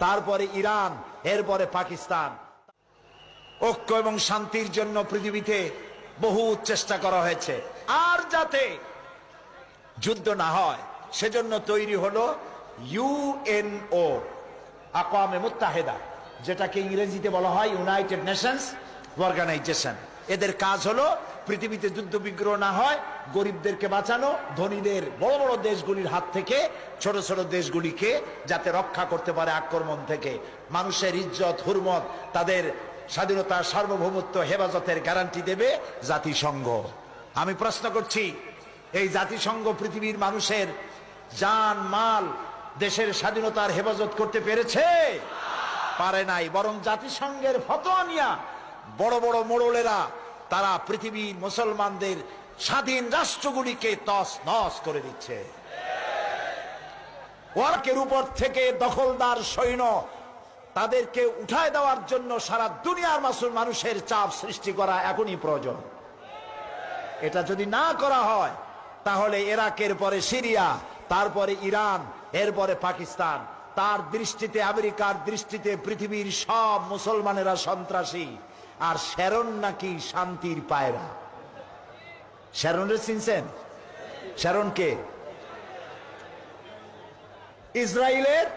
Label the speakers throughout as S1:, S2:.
S1: তারপরে ইরান, এরপরে পাকিস্তান। ঐক্য এবং শান্তির জন্য পৃথিবীতে বহু চেষ্টা করা হয়েছে, আর যাতে যুদ্ধ না হয় সেজন্য তৈরি হলো ইউএনও, আকওয়ামে মুত্তাহিদা, যেটাকে ইংরেজিতে বলা হয় ইউনাইটেড নেশনস অর্গানাইজেশন। এদের কাজ হলো পৃথিবীতে যুদ্ধ বিগ্রহ না হয়, গরিবদেরকে বাঁচানো, ধনীদের বড় বড় দেশগুলির হাত থেকে ছোট ছোট দেশগুলিকে যাতে রক্ষা করতে পারে আক্রমণ থেকে, মানুষের ইজ্জত হুরমত, তাদের স্বাধীনতা সার্বভৌমত্ব হেফাজতের গ্যারান্টি দেবে জাতিসংঘ। আমি প্রশ্ন করছি, এই জাতিসংঘ পৃথিবীর মানুষের জান মাল, দেশের স্বাধীনতার হেফাজত করতে পেরেছে? পারে নাই। বরং জাতিসংঘের ফতোয়া নিয়া বড় বড় মোড়লেরা তারা পৃথিবীর মুসলমানদের স্বাধীন রাষ্ট্রগুলিকে তস নস করে দিচ্ছে। ওয়ার্কের উপর থেকে দখলদার সৈন্য তাদেরকে উঠায় দেওয়ার জন্য সারা দুনিয়ার মানুষের চাপ সৃষ্টি করা এখনই প্রয়োজন। এটা যদি না করা হয় তাহলে ইরাকের পরে সিরিয়া, তারপরে ইরান, এরপরে পাকিস্তান, তার দৃষ্টিতে আমেরিকার দৃষ্টিতে পৃথিবীর সব মুসলমানেরা সন্ত্রাসী। আর শ্যারন নাকি শান্তির পায়রা। শ্যারনের চিনছেন? শ্যারনকে ইসরায়েলের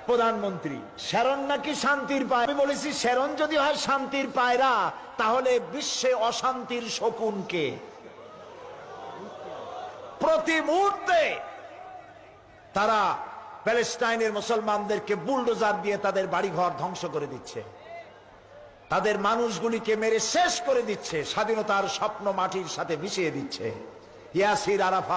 S1: প্রধানমন্ত্রী। শ্যারন নাকি শান্তির পায়রা। আমি বলেছি শ্যারন যদি হয় শান্তির পায়রা, তাহলে বিশ্বে অশান্তির শকুনকে। প্রতি মুহূর্তে তারা প্যালেস্টাইনের মুসলমানদেরকে বুলডোজার দিয়ে তাদের বাড়িঘর ধ্বংস করে দিচ্ছে, তাদের মানুষগুলিকে মেরে শেষ করে দিচ্ছে, স্বাধীনতার স্বপ্ন মাটির সাথে মিশিয়ে দিচ্ছে। ইয়াসির আরাফাত